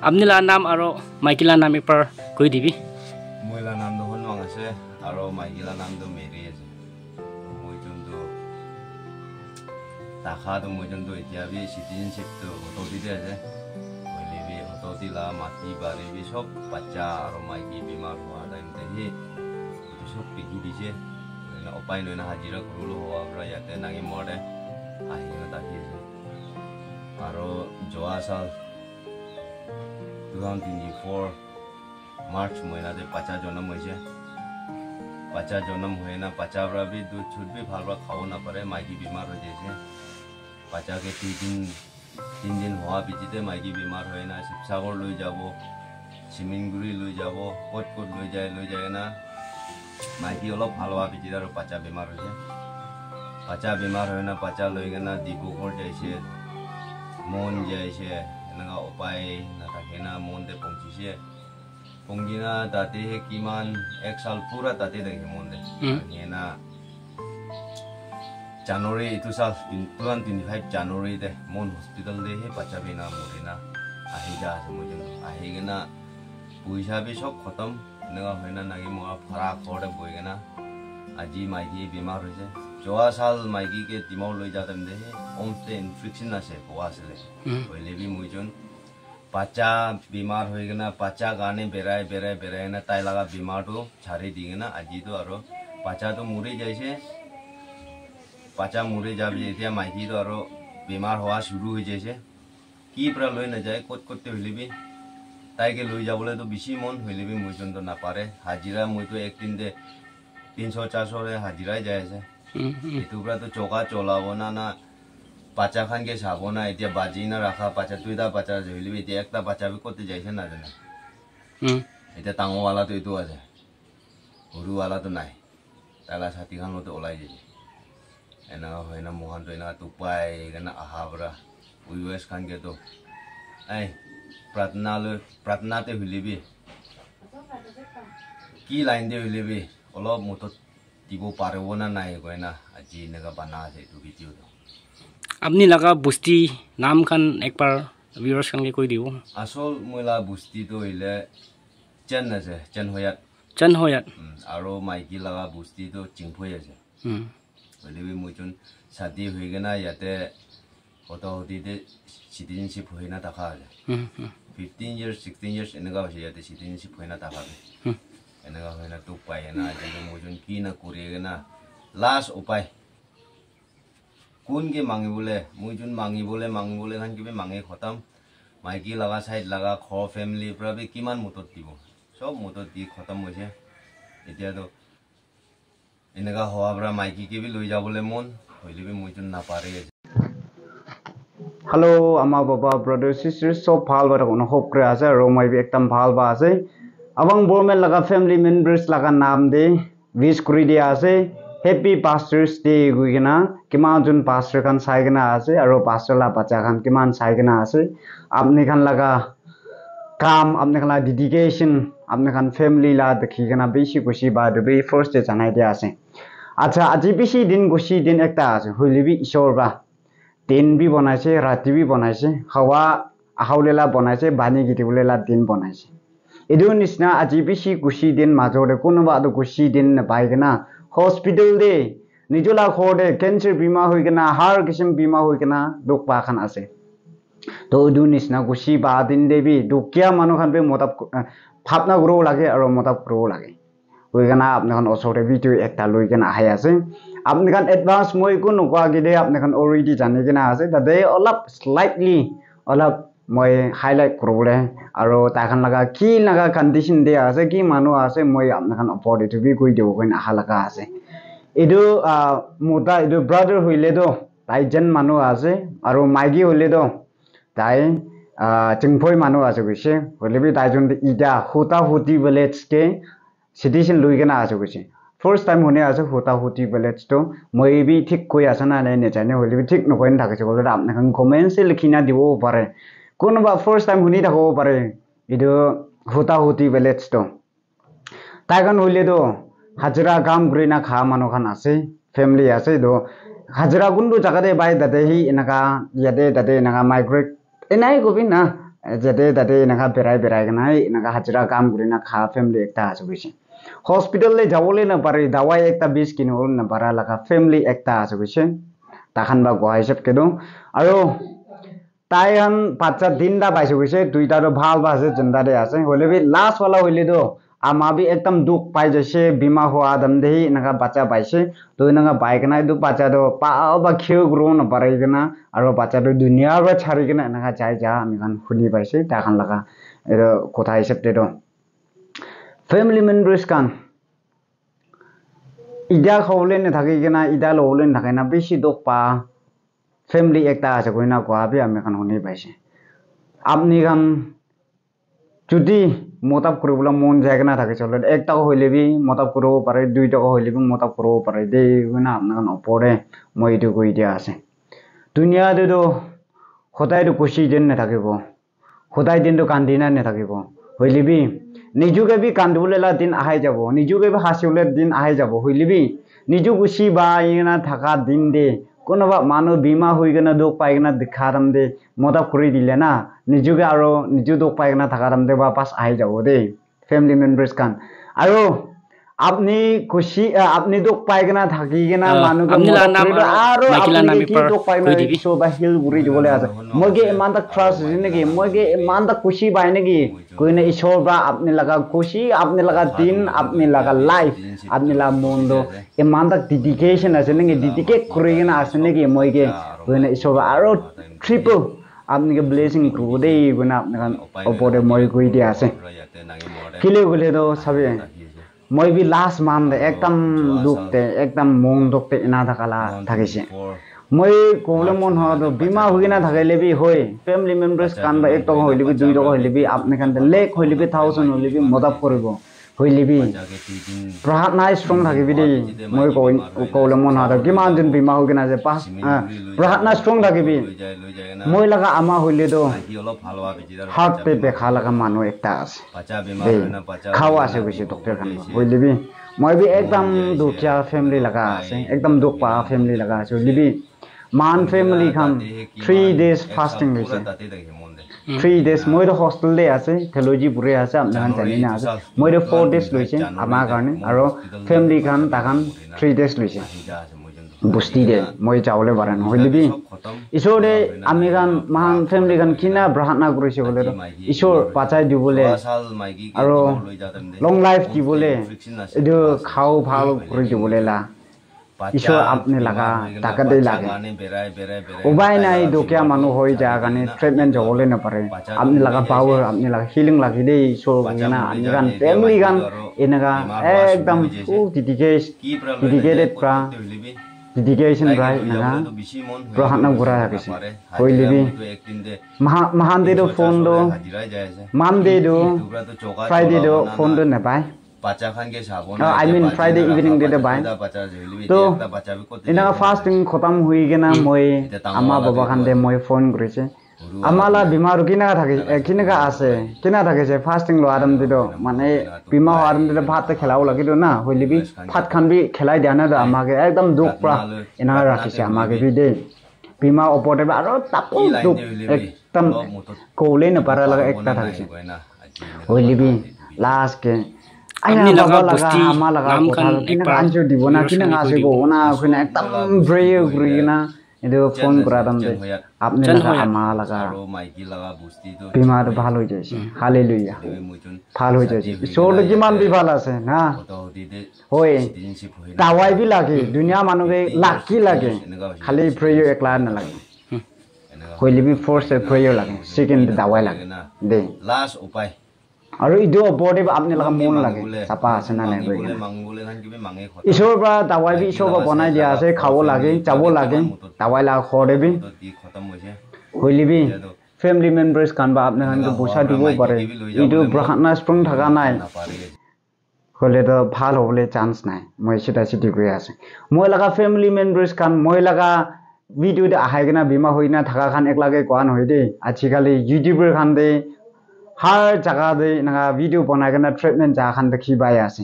আপনি লা নাম আর মাইকিলা নাম একবার কই দিবি মহিলা নাম তো হন আছে আর মাইকিলা নাম তো মেরি আছে মই জন্তু টাকা তো মই জন্তু এতিয়া বি সিটিজেনশিপ তো হতদিতে আছে হইলে বি হতদিলা মাটি বাড়ি বি সব বাচ্চা আর মাইকি বিমার হওয়া টাইমতে হি সব পিকি দিছে উপায় নয় না হাজিরা করলো হওয়া আমরা ইয়াতে নাকি মরে আহিলে তাকি আছে আর যোৱা সাল 2024 मार्च महीना दे बच्चा जन्म होइसे बच्चा जन्म होए ना बच्चा बरा भी दूध छूट भी भाल बा खाओ ना पड़े माइकी बीमार हो जैसे बच्चा के 3 दिन हुआ बिजिते माइकी बीमार होए ना शिवसागर लई जाबो सिमिनगुरी लई जाबो कोट लई जाए ना माइकी अलग भाल बा बिजिते और बच्चा बीमार होइसे बच्चा बीमार होए ना बच्चा लई गना डिब्रुगढ़ जैसे मन जैसे नगा उपाय ना थाकेना मन दे पहुंचिसे पंगिना दाते है किमान 1 साल पूरा दाते देखे मोंदे ये ना जनवरी 2025 जनवरी दे मोन हॉस्पिटल दे है बच्चा भी ना मोरिना आही जा समुझ आही गना पैसा भी सब खत्म नगा होइना नागी मोआ फरा खोड़े बोइगना आजी माइकी बीमार होइसे जोआ साल माइकी के दिमाग लई जातम दे है ओमते इन्फेक्शन आसे हुआ से पहले भी मुइजन बच्चा बीमार हो गया ना बच्चा गाने बेराए ना ताई लगा बीमार तो छाड़ी दी ना अजी तो और बच्चा तो मुरी जैसे बच्चा मुरी जब जैसे माइकी तो और बीमार हुआ शुरू हो जैसे की पूरा लोई न जाए कोते हुई भी ताई के लोई जाबले तो बेसी मन हुई भी मुझन तो ना पारे हाजिरा मुझ तो एक दिन दे 300-400 रे हाजिरा जाए से इतु पूरा तो चौका चलाबो ना बच्चा खान के साबो ना इतिया बाजी ना रखा बच्चा दुईटा बच्चा जइले इतिया एकटा बच्चा भी कोते जाइसे ना जाने इतिया टांगो वाला तो इतो আছে हुरु वाला तो নাই ताला साथी खान तो ओलाई जाय एना होइना मोहन तो एना तुपाय गना आहाबरा उइवेस खान के तो ऐ प्रार्थना ते हुलिबी की लाइन दे हुलिबी অলপ মতো দিব পারবো না নাই কইনা আজি নেগা বানা আছে তো ভিডিও তো আপনি লাগা বস্তি নাম খান একবার ভিউয়ার্স খানকে কই দিব আসল মইলা বস্তি তো হইলে চেন আছে চেন হয়াত আর মাইকি লাগা বস্তি তো চিংফই আছে হইলে বি মুইজন শাদি হই গনা ইয়াতে হতে সিটিজেনশিপ হইনা টাকা আছে 15 years 16 years এনেগা হইছে ইয়াতে সিটিজেনশিপ হইনা টাকা এনেগা হইনা তো পায় না যে মুইজন কি না করিয়ে না লাস্ট উপায় कौन के मांगे बोले मुझुन मांगी बोले खान के भी मांगे खत्म माइकी लगा साइड लगा खो फैमिली पूरा भी किमान मदद दिबो सब मदद दी खत्म होइसे इतिया तो इनका होआ बरा माइकी के भी लई जाबले मन होइले भी मुझुन ना पारे हेलो आमा बाबा ब्रदर सिस्टर सब भाल बा कोनो होप करे आसे रोमाइ भी एकदम भाल बा आसे अबंग बोरमेल लगा फैमिली मेंबर्स लगा नाम दे विश करि दिया आसे हैप्पी पास्टर्स डे गुइना किमान जुन पास्टर खान साइगना आसे और पास्टर ला बच्चा खान किमान साइगना आसे आपने खान लगा काम आपने खान डेडिकेशन आपने खान फैमिली ला देखिगना बेसी खुशी बाद बे फर्स्ट डे जानाय दे आसे अच्छा আজি बेसी दिन खुशी दिन एकटा आसे होलिबि ईश्वर बा दिन भी बनाइसे राति भी बनाइसे हवा आहाउलेला बनाइसे बानी गिटिबुलेला दिन बनाइसे एदु निसना আজি बेसी खुशी दिन माजोरे कोनोबा तो खुशी दिन बाइगना हॉस्पिटल दे निजोला खोदे कैंसर बीमा होइगना हार किस्म बीमा होइगना दुख पाखान आसे तो दु निसना गुसी बा दिन देबी दुखिया मानु खान बे मोताब फापना ग्रो लागे और मोताब ग्रो लागे होइगना आपने खान ओसोरे भिडियो एकटा लइगना आहाय आसे आपने खान एडवांस মই को नका गिदे आपने खान ऑलरेडी जानिगना आसे दादे अलप स्लाइटली अलप মই हाइलाइट करबले और ताखान लगा की लगा कंडीशन दे आसे की मानु आसे মই आपने खान अपडेट भी कइ देबो कइन आहा लगा आसे एदो मोटा एदो ब्रदर होइले दो ताई जन मानु आसे और माइगी होइले दो ताई चिंफय मानु आसे गइसे होइले बि ताई जन इदा हुता हुती विलेज के सिटीजन लुइगना आसे गइसे फर्स्ट टाइम होने आसे हुता हुती विलेज तो মই भी ठीक कइ आसे ना ने जाने होइले बि ठीक नकइन थाकैसे बोले आपने खान कमेंट से लिखिना दिबो पारे कोनोबा फर्स्ट टाइम हुनी थाको पारे इदो हुता हुती विलेज तो ताइगन होइले दो हाजिरा काम ग्रिना खा मानु खान आसे फैमिली आसे दो hajra gundu jagade bai date hi enaka yade date enaka migrate enai gobi na jade date enaka berai ganai enaka hajra kam gurina kha family ekta asugise hospital le jawole na pare dawai ekta bis kinol na para laka family ekta asugise takhan ba goai sep kedo aro taihan pacha dinda baisugise duita ro bhal ba ase janda de ase hole bi last wala hoile do ama bi ekdam duk pai jase bima ho adam dehi naga bacha paise to naga bike na du bacha do pa ba kheu gro na parai gana aro bacha do dunia ba chari gana naga jai ja ami kan khuni paise ta kan laga ero kotha hisap de do family members kan ida khole ne thagi gana ida lole ne thagi na beshi dok pa family ekta ase koina ko abi ami kan huni paise apni kan যদি মোতাব কৰিবলৈ মন যায় না থাকে চলে একটা হইলে B মোতাব কৰিব পাৰে দুইটা হইলে বি মোতাব কৰিব পাৰে দে না আপনার ওপরে মই এটো কই দিয়া আছে দুনিয়াতে তো সদায় তো খুশি দিন না থাকিব সদায় দিন তো কান্দিনা না থাকিব হইলে বি নিজুকে বি কান্দিবলে দিন আহাই যাব নিজুকে বি হাসিবলে দিন আহাই যাব হইলে বি নিজু খুশি বা ইনা থাকা দিন দে কোনোবা মানুহ বিমা হৈ গনা দুখ পাই গনা দেখাৰাম দে মোতাব কৰি দিলে না নিজুকে আৰু নিজু দুখ পাই গনা থাকাৰাম দে বা পাছ আহি যাব দে ফ্যামিলি মেম্বাৰ্স কান আৰু আপনি খুশি আপনি দুখ পাই গনা থাকি গনা মানুহকে আৰু আপনি কি দুখ পাই না ইছো বা হিল গুৰি দিবলে আছে মইগে ইমান তক ট্ৰাষ্ট নেকি মইগে ইমান তক খুশি পাই নেকি কোনে ঈশ্বৰ বা আপনি লাগা খুশি আপনি লাগা দিন আপনি লাগা লাইফ আপনি লাগা মন্দ ইমান তক ডেডিকেশন আছে নেকি ডেডিকেট কৰি গনা আছে নেকি মইগে কোনে ঈশ্বৰ আৰু ট্রিপল আপনি কে ব্লেসিং করব দে কোনা আপনি ওপরে মই কই দিয়া আছে কিলে গলে তো সবে মই বি লাস্ট মান্থ একদম দুখতে একদম মন দুখতে না থাকালা থাকিছে মই কোবলে মন হতো বিমা হইনা থাকাইলে বি হই ফ্যামিলি মেম্বার্স কান বা এক টাকা হইলে বি দুই টাকা হইলে বি আপনি কান লেক হইলে বি 1000 হইলে বি মদত করব হইলে বি প্রাহাত নাই স্ট্রং থাকিবি দে মই কোবলে মন হতো কিমান দিন বিমা হইনা যে পাঁচ প্রাহাত নাই স্ট্রং থাকিবি মই লাগা আমা হইলে তো হার্ট পে বেখা লাগা মানুহ একটা আছে খাওয়া আছে কইছে ডক্টর খান হইলে বি মই বি একদম দুখিয়া ফ্যামিলি লাগা আছে একদম দুখ পা ফ্যামিলি লাগা আছে হইলে বি মান ফ্যামিলি খান 3 days ফাস্টিং হইছে 3 days মই তো হস্টেল দে আছে থেলজি পুরে আছে আপনারা জানি না আছে মই তো 4 days লইছে আমা কারণে আর ফ্যামিলি খান তাখান 3 days লইছে বুস্তি দে মই যাওলে বারান হইলে বি ঈশ্বরে আমি গান মহান ফ্যামিলি গান কিনা ব্রাহ্মণা করেছে বলে ঈশ্বর পাচাই দিবলে আর লং লাইফ দিবলে এটো খাও ভাল করে দিবলে লা ঈশ্বর আপনি লাগা টাকা দেই লাগে উপায় নাই দুখিয়া মানুষ হয়ে যা গানে ট্রিটমেন্ট যাবলে না পারে আপনি লাগা পাওয়ার আপনি লাগা হিলিং লাগি দেই ঈশ্বর গানা আমি গান ফ্যামিলি গান এনেগা একদম ফুল ডেডিকেটেড প্রা dedication right na prahat na gura hakise hoile bi mahande do phone do monday do friday do phone do na bai bacha khan ke sabon I mean friday evening de bai to ina fasting khotam hui gena moi ama baba khan de moi phone koriche amala bimar kina thake kina আছে kina thake je fasting lo aram dido mane bima aram dido bhat te khelao lagi do na hoili bi phat khan bi khelai diana do amage ekdam duk pra ina rakhise amage bi de bima opote ba aro tapu duk ekdam kole na para laga ekta thakise hoili bi last ke আপনি লাগা বস্তি নাম খান একবার আনজো দিব না কিনা আছে গো না ওখানে একদম ব্রেভ গ্রিনা এদো ফোন করা দাম দে আপনি লাগা আমা লাগা বিমার ভালো হয়ে যাইছে হালেলুয়া ভালো হয়ে যাইছে সোল কিমান বি ভালো আছে না হয় তাওয়াই বি লাগে দুনিয়া মানুহে লাকি লাগে খালি প্রেয় একলা না লাগে হইলে বি ফোর্স প্রেয় লাগে সেকেন্ড দাওয়াই লাগে দে লাস্ট উপায় আৰু ইদো বডি আপনি লাগা মন লাগে চাপা আছে না নাই গই ঈশ্বৰ বা দাৱাই বি ঈশ্বৰ বা বনাই দিয়া আছে খাব লাগে যাব লাগে দাৱাই লা খৰে বি হইলি বি ফ্যামিলি মেম্বার্স কান বা আপনি কান বসা দিব পারে ইদো ব্রহ্মনা স্ট্রং থাকা নাই হলে তো ভাল হবলে চান্স নাই মই সেটা সিটি কই আছে মই লাগা ফ্যামিলি মেম্বার্স কান মই লাগা ভিডিও দে আহাই গনা বিমা হইনা থাকা খান একলাগে কোয়ান হই দে আজিকালি YouTuber Khan De har jaga de na video banai gana treatment ja khan dekhi bai ase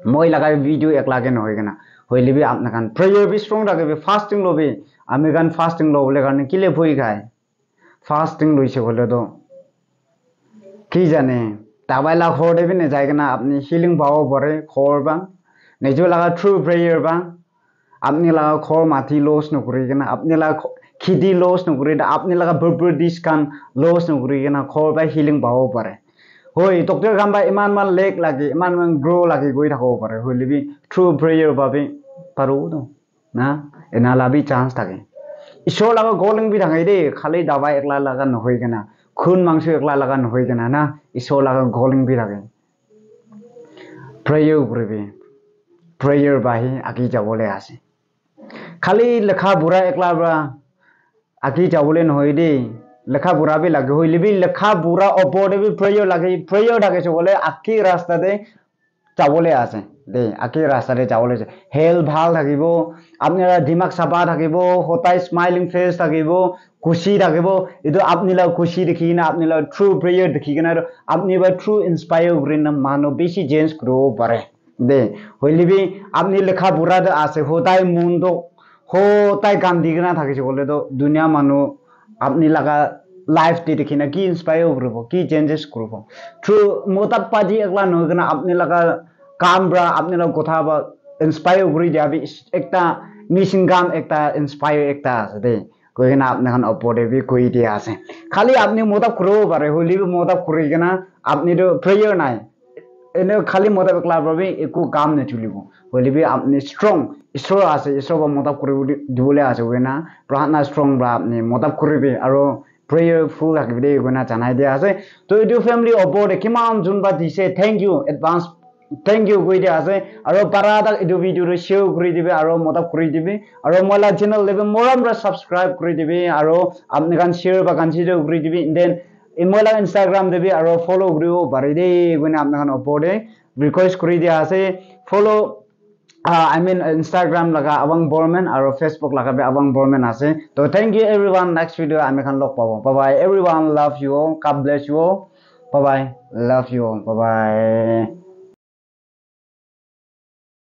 moi lagai video ekla ge noi gana hoili bi apna kan prayer bi strong rage bi fasting lo bi ami kan fasting lo bole karne kile bhoi khai fasting loise bole do ki jane tabai la khor de bi ne jai kana apni healing pawo pare khor ba nejo laga true prayer ba apni laga khor mathi los no kuri kana apni laga khidi los no kuri da apni laga burbur dis kan los no kuri kana khor ba healing pawo pare hoi doctor kan ba iman man leg lagi iman man grow lagi goi thako pare hoi libi true prayer ba bi paru do na ena la bi chance thake ishor laga goling bi thangai de khali dabai ekla laga no hoi kana khun mangsu ekla laga no hoi kana na ishor laga goling bi thake prayer kuri prayer ba hi agi jabole ase khali lekha bura ekla bra agi jabole no hoi de lekha bura bi lage hoi libi lekha bura opode bi prayer lage prayer dage so bole aki rasta de jabole ase de aki rasta de jabole ase health bhal thakibo apnira dimag sapa thakibo hotai smiling face thakibo kushi thakibo edu apnila kushi dekhi na apnila true prayer dekhi na apni ba true inspire green mano beshi change grow pare de hoilibi apni lekha bura de ase hotai mundo hotai gam digna thakise bole to dunia manu apni laga life de dekhina ki inspire grobo ki changes grobo true motab paji ekla no gna apni laga काम ब्रा आपने लोग कोथा बा inspire गुरी जाबी एकता mission काम एकता inspire एकता दे कोई ना आपने खान अपोडे भी कोई दे आसे खाली आपने मोदब करो बारे होली भी मोदब करी के ना आपने तो प्रेयर ना इन्हें खाली मोदब एकला भी एको काम नहीं चुलीबो होली भी आपने स्ट्रांग इसरो आसे इसरो बा मोदब करी दिबोले आसे वे ना प्रार्थना स्ट्रांग ब्रा आपने मोदब करी भी आरो prayer full akibide gona janai dia ase to edu family opode kimam junba dise thank you advance thank you koi dia ase aro parada edu video ro share kori dibe aro motab kori dibe aro mola channel lebe moram ra subscribe kori dibe aro apni kan share ba consider kori dibe then imola instagram debe aro follow koribo baride gona apna kan opode request kori dia ase follow I mean Instagram laga Awang Borman aro Facebook laga be Awang Borman ase so thank you everyone next video ami kan log pabo bye bye everyone love you all God bless you all bye bye love you all bye bye